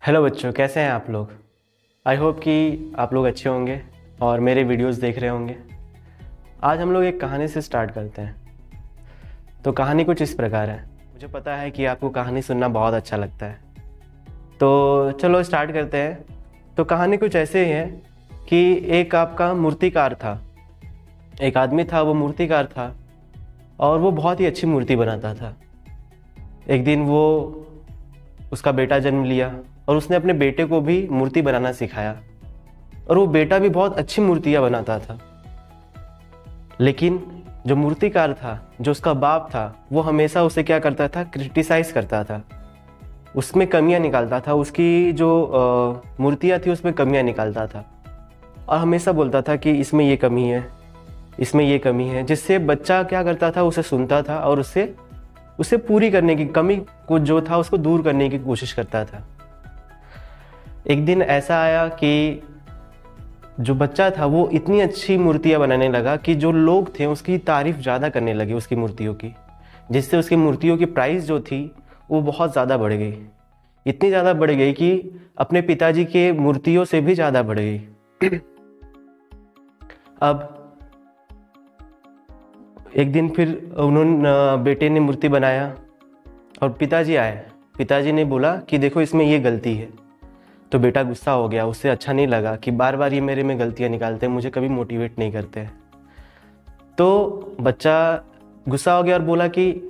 Hello बच्चों, कैसे हैं आप लोग। आई होप कि आप लोग अच्छे होंगे और मेरे वीडियोस देख रहे होंगे। आज हम लोग एक कहानी से स्टार्ट करते हैं। तो कहानी कुछ इस प्रकार है। मुझे पता है कि आपको कहानी सुनना बहुत अच्छा लगता है, तो चलो स्टार्ट करते हैं। तो कहानी कुछ ऐसे ही है कि एक आपका मूर्तिकार था। एक आदमी था, वो मूर्तिकार था और वो बहुत ही अच्छी मूर्ति बनाता था। एक दिन वो उसका बेटा जन्म लिया और उसने अपने बेटे को भी मूर्ति बनाना सिखाया और वो बेटा भी बहुत अच्छी मूर्तियां बनाता था। लेकिन जो मूर्तिकार था, जो उसका बाप था, वो हमेशा उसे क्या करता था, क्रिटिसाइज करता था, उसमें कमियां निकालता था। उसकी जो मूर्तियां थी उसमें कमियां निकालता था और हमेशा बोलता था कि इसमें ये कमी है, इसमें ये कमी है, जिससे बच्चा क्या करता था, उसे सुनता था और उसे पूरी करने की, कमी को जो था उसको दूर करने की कोशिश करता था। एक दिन ऐसा आया कि जो बच्चा था वो इतनी अच्छी मूर्तियां बनाने लगा कि जो लोग थे उसकी तारीफ ज़्यादा करने लगे उसकी मूर्तियों की, जिससे उसकी मूर्तियों की प्राइस जो थी वो बहुत ज़्यादा बढ़ गई। इतनी ज़्यादा बढ़ गई कि अपने पिताजी के मूर्तियों से भी ज़्यादा बढ़ गई। अब एक दिन फिर उन्होंने बेटे ने मूर्ति बनाया और पिताजी आए। पिताजी ने बोला कि देखो इसमें ये गलती है। तो बेटा गुस्सा हो गया, उससे अच्छा नहीं लगा कि बार बार ये मेरे में गलतियां निकालते हैं, मुझे कभी मोटिवेट नहीं करते हैं। तो बच्चा गुस्सा हो गया और बोला कि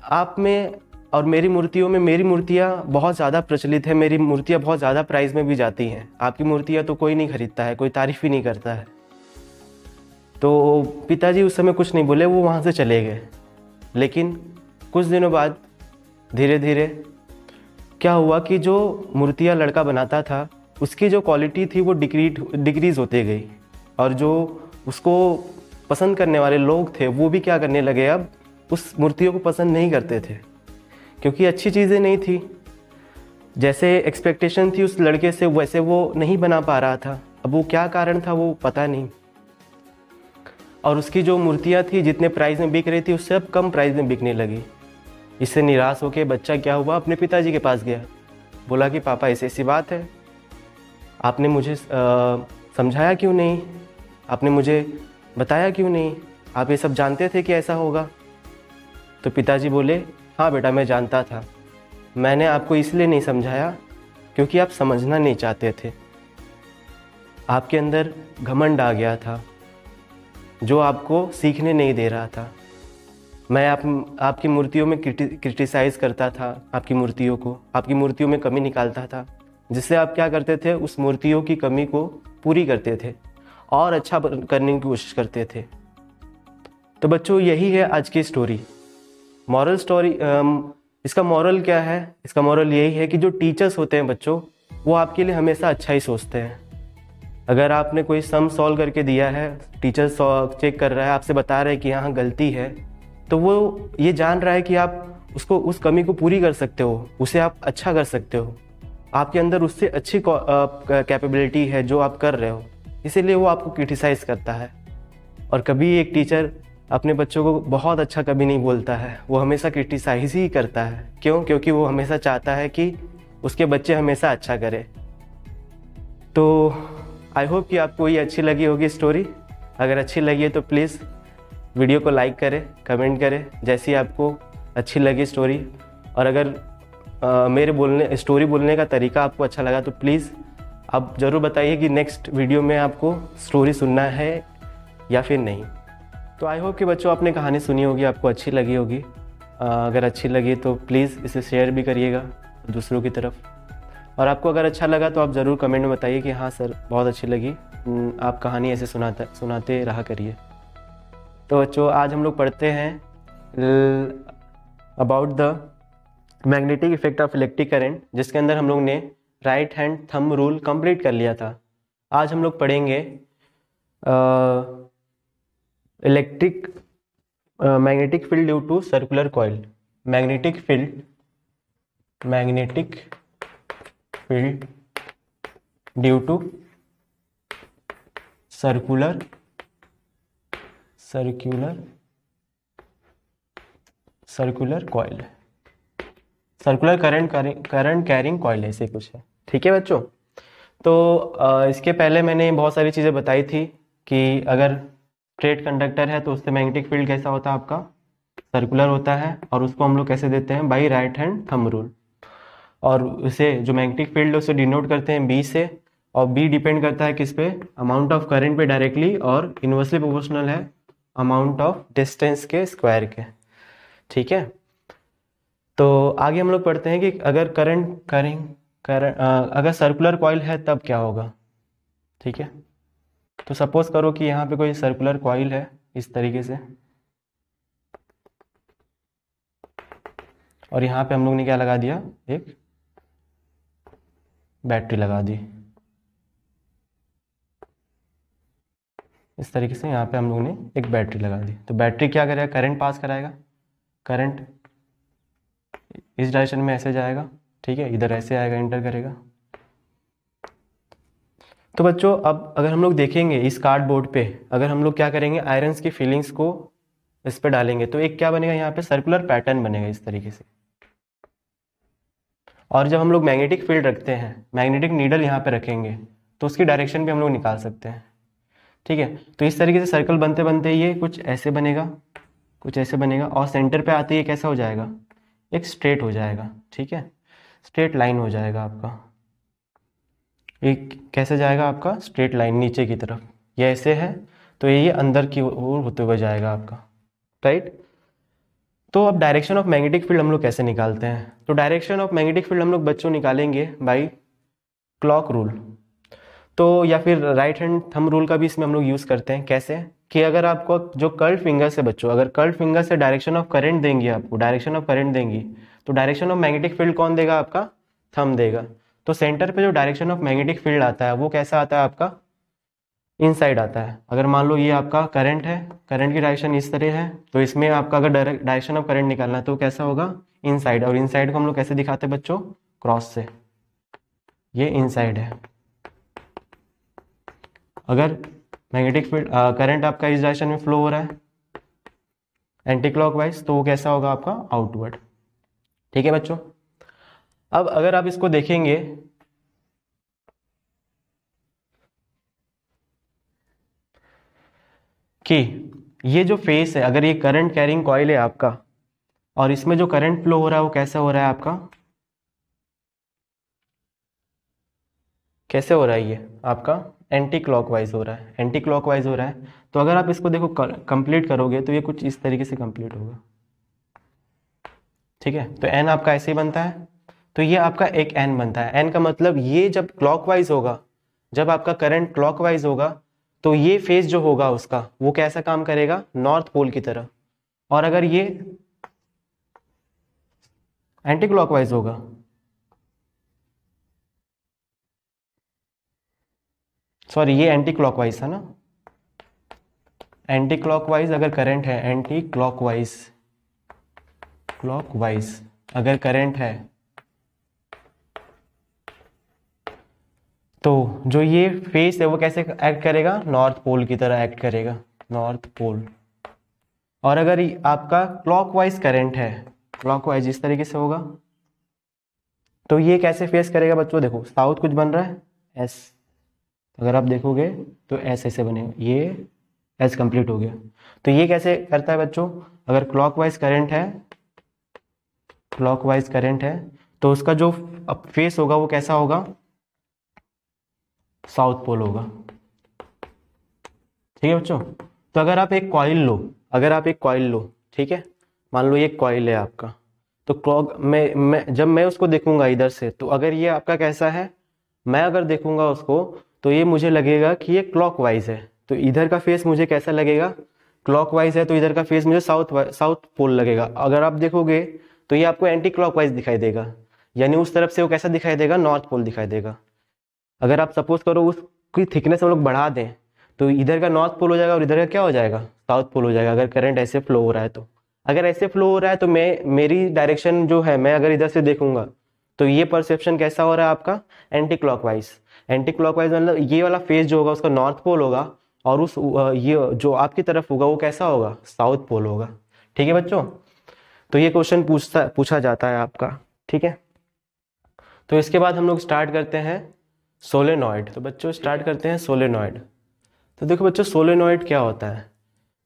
आप में और मेरी मूर्तियों में, मेरी मूर्तियां बहुत ज़्यादा प्रचलित है, मेरी मूर्तियां बहुत ज़्यादा प्राइस में भी जाती हैं, आपकी मूर्तियां तो कोई नहीं खरीदता है, कोई तारीफ भी नहीं करता है। तो पिताजी उस समय कुछ नहीं बोले, वो वहाँ से चले गए। लेकिन कुछ दिनों बाद धीरे धीरे क्या हुआ कि जो मूर्तियाँ लड़का बनाता था उसकी जो क्वालिटी थी वो डिक्रीज होते गई और जो उसको पसंद करने वाले लोग थे वो भी क्या करने लगे, अब उस मूर्तियों को पसंद नहीं करते थे क्योंकि अच्छी चीज़ें नहीं थी। जैसे एक्सपेक्टेशन थी उस लड़के से वैसे वो नहीं बना पा रहा था। अब वो क्या कारण था वो पता नहीं। और उसकी जो मूर्तियाँ थी जितने प्राइस में बिक रही थी उससे अब कम प्राइस में बिकने लगी। इससे निराश होकर बच्चा क्या हुआ, अपने पिताजी के पास गया। बोला कि पापा ऐसी ऐसी बात है, आपने मुझे समझाया क्यों नहीं, आपने मुझे बताया क्यों नहीं, आप ये सब जानते थे कि ऐसा होगा। तो पिताजी बोले, हाँ बेटा मैं जानता था, मैंने आपको इसलिए नहीं समझाया क्योंकि आप समझना नहीं चाहते थे। आपके अंदर घमंड आ गया था जो आपको सीखने नहीं दे रहा था। मैं आपकी मूर्तियों में क्रिटिसाइज करता था, आपकी मूर्तियों को, आपकी मूर्तियों में कमी निकालता था, जिससे आप क्या करते थे, उस मूर्तियों की कमी को पूरी करते थे और अच्छा करने की कोशिश करते थे। तो बच्चों यही है आज की स्टोरी, मॉरल स्टोरी। इसका मॉरल क्या है? इसका मॉरल यही है कि जो टीचर्स होते हैं बच्चों, वो आपके लिए हमेशा अच्छा ही सोचते हैं। अगर आपने कोई सम सॉल्व करके दिया है, टीचर चेक कर रहा है, आपसे बता रहा है कि यहाँ गलती है, तो वो ये जान रहा है कि आप उसको, उस कमी को पूरी कर सकते हो, उसे आप अच्छा कर सकते हो, आपके अंदर उससे अच्छी कैपेबिलिटी है जो आप कर रहे हो, इसीलिए वो आपको क्रिटिसाइज़ करता है। और कभी एक टीचर अपने बच्चों को बहुत अच्छा कभी नहीं बोलता है, वो हमेशा क्रिटिसाइज ही करता है। क्यों? क्योंकि वो हमेशा चाहता है कि उसके बच्चे हमेशा अच्छा करें। तो आई होप कि आपको ये अच्छी लगी होगी स्टोरी। अगर अच्छी लगी है तो प्लीज़ वीडियो को लाइक करें, कमेंट करें जैसी आपको अच्छी लगी स्टोरी। और अगर मेरे स्टोरी बोलने का तरीका आपको अच्छा लगा तो प्लीज़ आप ज़रूर बताइए कि नेक्स्ट वीडियो में आपको स्टोरी सुनना है या फिर नहीं। तो आई होप कि बच्चों आपने कहानी सुनी होगी, आपको अच्छी लगी होगी। अगर अच्छी लगी तो प्लीज़ इसे शेयर भी करिएगा दूसरों की तरफ। और आपको अगर अच्छा लगा तो आप ज़रूर कमेंट में बताइए कि हाँ सर बहुत अच्छी लगी, आप कहानी ऐसे सुनाते रहा करिए। तो बच्चों आज हम लोग पढ़ते हैं about the magnetic effect of electric current, जिसके अंदर हम लोग ने right hand thumb rule complete कर लिया था। आज हम लोग पढ़ेंगे magnetic field due to circular coil. Magnetic field due to circular coil, circular current carrying coil ऐसे कुछ है। ठीक है बच्चों। तो इसके पहले मैंने बहुत सारी चीज़ें बताई थी कि अगर स्ट्रेट कंडक्टर है तो उससे मैग्नेटिक फील्ड कैसा होता है आपका, सर्कुलर होता है, और उसको हम लोग कैसे देते हैं, by right hand thumb rule. और उसे जो मैग्नेटिक फील्ड है उसे डिनोट करते हैं बी से, और बी डिपेंड करता है किस पे, अमाउंट ऑफ करंट पे डायरेक्टली, और इन्वर्सली प्रोपोर्शनल है अमाउंट ऑफ डिस्टेंस के स्क्वायर के। ठीक है, तो आगे हम लोग पढ़ते हैं कि अगर अगर सर्कुलर कॉइल है तब क्या होगा। ठीक है, तो सपोज करो कि यहाँ पे कोई सर्कुलर कॉइल है इस तरीके से, और यहाँ पे हम लोग ने क्या लगा दिया, एक बैटरी लगा दी। इस तरीके से यहाँ पे हम लोग ने एक बैटरी लगा दी, तो बैटरी क्या करेगा, करंट पास कराएगा। करंट इस डायरेक्शन में ऐसे जाएगा, ठीक है, इधर ऐसे आएगा, एंटर करेगा। तो बच्चों अब अगर हम लोग देखेंगे इस कार्डबोर्ड पे, अगर हम लोग क्या करेंगे, आयरन्स की फीलिंग्स को इस पे डालेंगे तो एक क्या बनेगा, यहाँ पे सर्कुलर पैटर्न बनेगा इस तरीके से। और जब हम लोग मैग्नेटिक फील्ड रखते हैं, मैग्नेटिक नीडल यहाँ पे रखेंगे, तो उसकी डायरेक्शन भी हम लोग निकाल सकते हैं। ठीक है, तो इस तरीके से सर्कल बनते बनते ये कुछ ऐसे बनेगा, कुछ ऐसे बनेगा, और सेंटर पे आते ही कैसा हो जाएगा, एक स्ट्रेट हो जाएगा। ठीक है, स्ट्रेट लाइन हो जाएगा आपका, एक कैसे जाएगा आपका, स्ट्रेट लाइन नीचे की तरफ, ये ऐसे है तो ये अंदर की ओर होते हुए जाएगा आपका, राइट। तो अब डायरेक्शन ऑफ मैग्नेटिक फील्ड हम लोग कैसे निकालते हैं, तो डायरेक्शन ऑफ मैग्नेटिक फील्ड हम लोग बच्चों निकालेंगे बाय क्लॉक रूल, तो या फिर राइट हैंड थंब रूल का भी इसमें हम लोग यूज़ करते हैं। कैसे कि अगर आपको जो कर्ल्ड फिंगर से बच्चों, अगर कर्ल्ड फिंगर से डायरेक्शन ऑफ करंट देंगी, आपको डायरेक्शन ऑफ करंट देंगी, तो डायरेक्शन ऑफ मैग्नेटिक फील्ड कौन देगा, आपका थंब देगा। तो सेंटर पे जो डायरेक्शन ऑफ मैग्नेटिक फील्ड आता है वो कैसा आता है आपका, इनसाइड आता है। अगर मान लो ये आपका करंट है, करंट की डायरेक्शन इस तरह है, तो इसमें आपका अगर डायरेक्शन ऑफ करंट निकालना है तो कैसा होगा, इनसाइड। और इनसाइड को हम लोग कैसे दिखाते हैं बच्चों, क्रॉस से, ये इनसाइड है। अगर मैग्नेटिक फील्ड करंट आपका इस डायरेक्शन में फ्लो हो रहा है एंटी क्लॉकवाइज, तो वो कैसा होगा आपका, आउटवर्ड। ठीक है बच्चों, अब अगर आप इसको देखेंगे कि ये जो फेस है, अगर ये करंट कैरिंग कॉइल है आपका, और इसमें जो करंट फ्लो हो रहा है वो कैसा हो रहा है आपका, कैसे हो रहा है, ये आपका एंटी क्लॉकवाइज हो रहा है, एंटी क्लॉकवाइज हो रहा है। तो अगर आप इसको देखो कंप्लीट करोगे तो ये कुछ इस तरीके से कंप्लीट होगा। ठीक है, तो एन आपका ऐसे ही बनता है, तो ये आपका एक एन बनता है। एन का मतलब ये जब क्लॉकवाइज होगा, जब आपका करंट क्लॉकवाइज होगा, तो ये फेज जो होगा उसका वो कैसा काम करेगा, नॉर्थ पोल की तरह। और अगर ये एंटी क्लॉकवाइज होगा, सॉरी ये एंटी क्लॉकवाइज था ना, एंटी क्लॉकवाइज अगर करंट है, एंटी क्लॉकवाइज, क्लॉकवाइज अगर करंट है, तो जो ये फेस है वो कैसे एक्ट करेगा, नॉर्थ पोल की तरह एक्ट करेगा, नॉर्थ पोल। और अगर आपका क्लॉकवाइज करंट है, क्लॉकवाइज इस तरीके से होगा, तो ये कैसे फेस करेगा बच्चों, देखो साउथ कुछ बन रहा है एस, अगर आप देखोगे तो एस ऐसे बनेगा, ये एस कंप्लीट हो गया। तो ये कैसे करता है बच्चों, अगर क्लॉकवाइज करंट है, क्लॉकवाइज करंट है, तो उसका जो फेस होगा वो कैसा होगा, साउथ पोल होगा। ठीक है बच्चों, तो अगर आप एक कॉइल लो, अगर आप एक कॉइल लो, ठीक है, मान लो ये कॉइल है आपका, तो क्लॉक मैं जब मैं उसको देखूंगा इधर से, तो अगर ये आपका कैसा है, मैं अगर देखूंगा उसको तो ये मुझे लगेगा कि ये क्लॉकवाइज है, तो इधर का फेस मुझे कैसा लगेगा, क्लॉकवाइज है, तो इधर का फेस मुझे साउथ पोल लगेगा। अगर आप देखोगे तो ये आपको एंटी क्लॉकवाइज दिखाई देगा, यानी उस तरफ से वो कैसा दिखाई देगा, नॉर्थ पोल दिखाई देगा। अगर आप सपोज करो उसकी थिकनेस हम लोग बढ़ा दें, तो इधर का नॉर्थ पोल हो जाएगा और इधर का क्या हो जाएगा, साउथ पोल हो जाएगा, अगर करंट ऐसे फ्लो हो रहा है तो। अगर ऐसे फ्लो हो रहा है तो मेरी डायरेक्शन जो है, मैं अगर इधर से देखूंगा तो ये परसेप्शन कैसा हो रहा है आपका, एंटी क्लॉकवाइज। एंटी क्लॉकवाइज मतलब ये वाला फेज जो होगा उसका नॉर्थ पोल होगा, और उस ये जो आपकी तरफ होगा वो कैसा होगा, साउथ पोल होगा। ठीक है बच्चों, तो ये क्वेश्चन पूछा जाता है आपका। ठीक है, तो इसके बाद हम लोग स्टार्ट करते हैं सोलेनॉइड। तो बच्चों स्टार्ट करते हैं सोलेनॉइड। तो देखो बच्चों सोलेनॉइड क्या होता है।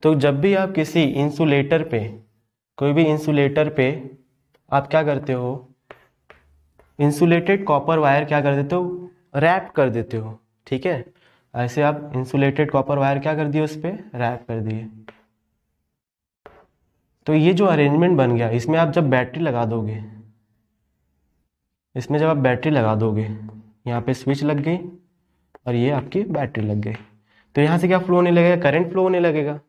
तो जब भी आप किसी इंसुलेटर पे, कोई भी इंसुलेटर पे आप क्या करते हो, इंसुलेटेड कॉपर वायर क्या कर देते हो, रैप कर देते हो। ठीक है, ऐसे आप इंसुलेटेड कॉपर वायर क्या कर दिए, उस पर रैप कर दिए। तो ये जो अरेंजमेंट बन गया, इसमें आप जब बैटरी लगा दोगे, इसमें जब आप बैटरी लगा दोगे, यहाँ पे स्विच लग गई और ये आपकी बैटरी लग गई, तो यहाँ से क्या फ्लो होने लगेगा, करंट फ्लो होने लगेगा।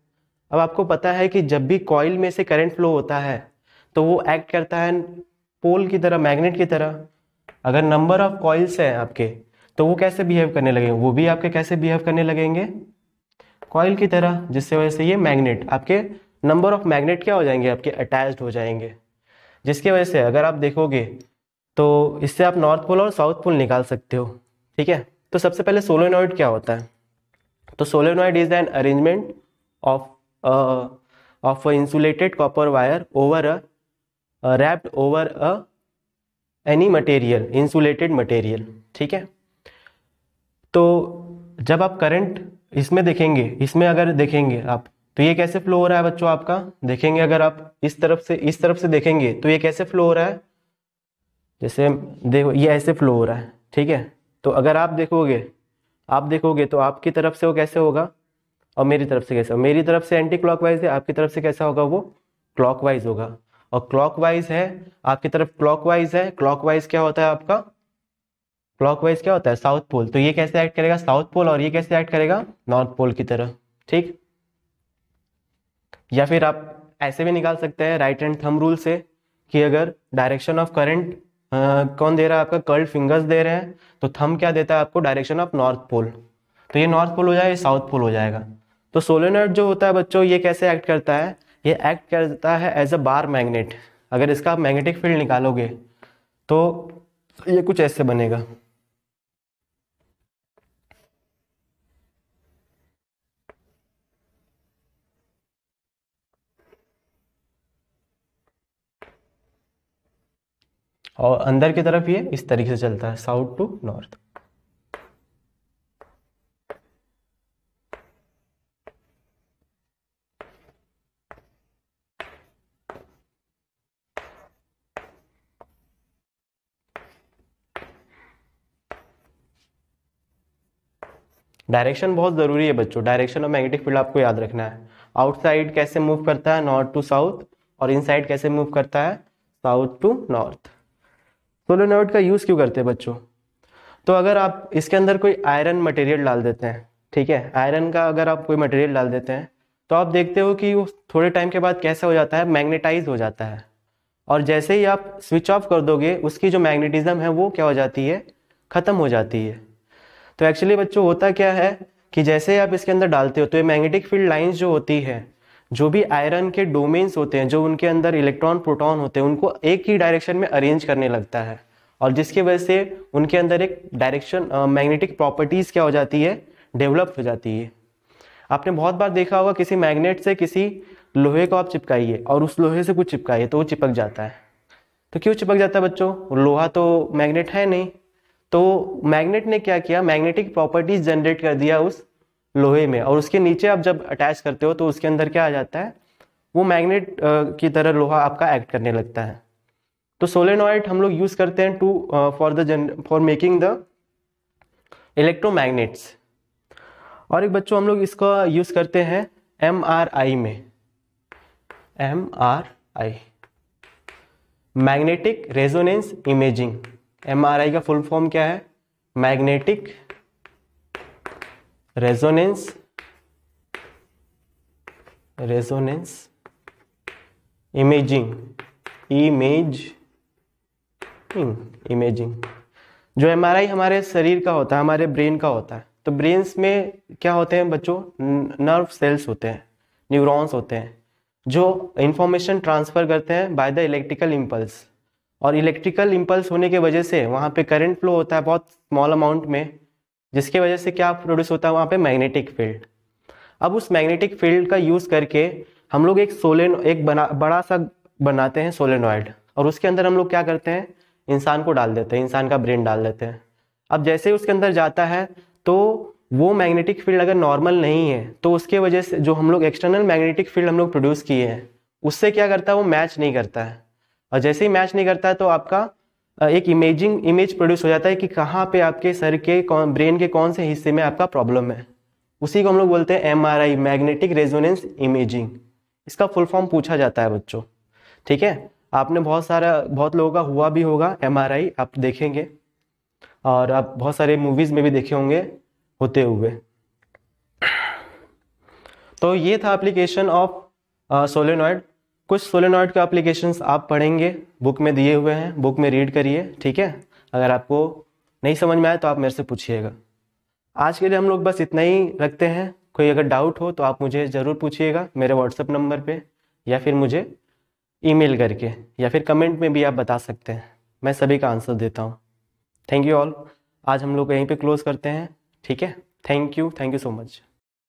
अब आपको पता है कि जब भी कॉइल में से करंट फ्लो होता है तो वो एक्ट करता है पोल की तरह, मैग्नेट की तरह। अगर नंबर ऑफ कॉइल्स हैं आपके तो वो कैसे बिहेव करने लगेंगे, वो भी आपके कैसे बिहेव करने लगेंगे, कॉइल की तरह, जिससे वजह से ये मैग्नेट, आपके नंबर ऑफ मैग्नेट क्या हो जाएंगे, आपके अटैच्ड हो जाएंगे। जिसकी वजह से अगर आप देखोगे तो इससे आप नॉर्थ पोल और साउथ पोल निकाल सकते हो। ठीक है, तो सबसे पहले सोलेनॉइड क्या होता है। तो solenoid is an arrangement of insulated copper wire over wrapped over any material, insulated material. ठीक है, तो जब आप करंट इसमें देखेंगे, इसमें अगर देखेंगे आप, तो ये कैसे फ्लो हो रहा है बच्चों, आपका देखेंगे अगर आप इस तरफ से देखेंगे तो ये कैसे फ्लो हो रहा है, जैसे देखो ये ऐसे फ्लो हो रहा है। ठीक है, तो अगर आप देखोगे तो आपकी तरफ से वो कैसे होगा और मेरी तरफ से कैसे होगा, मेरी तरफ से एंटी क्लॉकवाइज है, आपकी तरफ से कैसा होगा, वो क्लॉकवाइज होगा। और क्लॉकवाइज है, आपकी तरफ क्लॉकवाइज है, क्लॉकवाइज क्या होता है आपका, क्लॉकवाइज क्या होता है, साउथ पोल। तो ये कैसे एक्ट करेगा, साउथ पोल, और ये कैसे एक्ट करेगा, नॉर्थ पोल की तरह। ठीक, या फिर आप ऐसे भी निकाल सकते हैं राइट हैंड थंब रूल से कि अगर डायरेक्शन ऑफ करंट कौन दे रहा है, आपका कर्ल्ड फिंगर्स दे रहे हैं, तो थंब क्या देता है आपको, डायरेक्शन ऑफ नॉर्थ पोल। तो ये नॉर्थ पोल हो जाएगा, ये साउथ पोल हो जाएगा। तो सोलेनॉइड जो होता है बच्चों, ये कैसे एक्ट करता है, ये एक्ट करता है एज अ बार मैग्नेट। अगर इसका आप मैग्नेटिक फील्ड निकालोगे तो ये कुछ ऐसे बनेगा। और अंदर की तरफ ये इस तरीके से चलता है, साउथ टू नॉर्थ। डायरेक्शन बहुत ज़रूरी है बच्चों, डायरेक्शन ऑफ मैग्नेटिक फील्ड आपको याद रखना है। आउटसाइड कैसे मूव करता है, नॉर्थ टू साउथ, और इनसाइड कैसे मूव करता है, साउथ टू नॉर्थ। सोलेनॉइड का यूज़ क्यों करते हैं बच्चों, तो अगर आप इसके अंदर कोई आयरन मटेरियल डाल देते हैं, ठीक है, आयरन का अगर आप कोई मटेरियल डाल देते हैं तो आप देखते हो कि वो थोड़े टाइम के बाद कैसा हो जाता है, मैग्नेटाइज हो जाता है। और जैसे ही आप स्विच ऑफ कर दोगे, उसकी जो मैग्नेटिज्म है वो क्या हो जाती है, ख़त्म हो जाती है। तो एक्चुअली बच्चों होता क्या है कि जैसे ही आप इसके अंदर डालते हो तो ये मैग्नेटिक फील्ड लाइंस जो होती है, जो भी आयरन के डोमेन्स होते हैं, जो उनके अंदर इलेक्ट्रॉन प्रोटॉन होते हैं, उनको एक ही डायरेक्शन में अरेंज करने लगता है, और जिसकी वजह से उनके अंदर एक डायरेक्शन मैग्नेटिक प्रॉपर्टीज क्या हो जाती है, डेवलप हो जाती है। आपने बहुत बार देखा होगा किसी मैग्नेट से किसी लोहे को आप चिपकाइए और उस लोहे से कुछ चिपकाइए तो वो चिपक जाता है। तो क्यों चिपक जाता है बच्चों, लोहा तो मैग्नेट है नहीं, तो मैग्नेट ने क्या किया, मैग्नेटिक प्रॉपर्टीज जनरेट कर दिया उस लोहे में, और उसके नीचे आप जब अटैच करते हो तो उसके अंदर क्या आ जाता है, वो मैग्नेट की तरह लोहा आपका एक्ट करने लगता है। तो सोलेनॉइड हम लोग यूज करते हैं फॉर मेकिंग द इलेक्ट्रोमैग्नेट्स। और एक बच्चों हम लोग इसका यूज करते हैं MRI में, MRI, magnetic resonance imaging. MRI का फुल फॉर्म क्या है, मैग्नेटिक रेजोनेंस इमेजिंग, जो MRI हमारे शरीर का होता है, हमारे ब्रेन का होता है। तो ब्रेन्स में क्या होते हैं बच्चों, नर्व सेल्स होते हैं, न्यूरॉन्स होते हैं, जो इंफॉर्मेशन ट्रांसफर करते हैं बाय द इलेक्ट्रिकल इम्पल्स। और इलेक्ट्रिकल इम्पल्स होने की वजह से वहाँ पे करंट फ्लो होता है बहुत स्मॉल अमाउंट में, जिसके वजह से क्या प्रोड्यूस होता है वहाँ पे, मैग्नेटिक फील्ड। अब उस मैग्नेटिक फील्ड का यूज़ करके हम लोग एक बड़ा सा बनाते हैं सोलेनॉइड, और उसके अंदर हम लोग क्या करते हैं, इंसान को डाल देते हैं, इंसान का ब्रेन डाल देते हैं। अब जैसे ही उसके अंदर जाता है तो वो मैग्नेटिक फील्ड अगर नॉर्मल नहीं है तो उसके वजह से जो हम लोग एक्सटर्नल मैग्नेटिक फील्ड हम लोग प्रोड्यूस किए हैं उससे क्या करता है, वो मैच नहीं करता है। और जैसे ही मैच नहीं करता है तो आपका एक इमेज प्रोड्यूस हो जाता है कि कहाँ पे आपके सर के ब्रेन के कौन से हिस्से में आपका प्रॉब्लम है। उसी को हम लोग बोलते हैं MRI, मैग्नेटिक रेजोनेंस इमेजिंग। इसका फुल फॉर्म पूछा जाता है बच्चों, ठीक है। आपने बहुत लोगों का हुआ भी होगा MRI, आप देखेंगे और आप बहुत सारे मूवीज में भी देखे होंगे होते हुए। तो ये था एप्लीकेशन ऑफ सोलेनॉइड। कुछ सोलेनॉइड के एप्लीकेशंस आप पढ़ेंगे, बुक में दिए हुए हैं, बुक में रीड करिए, ठीक है। अगर आपको नहीं समझ में आए तो आप मेरे से पूछिएगा। आज के लिए हम लोग बस इतना ही रखते हैं। कोई अगर डाउट हो तो आप मुझे ज़रूर पूछिएगा मेरे व्हाट्सएप नंबर पे, या फिर मुझे ईमेल करके, या फिर कमेंट में भी आप बता सकते हैं। मैं सभी का आंसर देता हूँ। Thank you all. आज हम लोग यहीं पे क्लोज करते हैं, ठीक है। Thank you so much.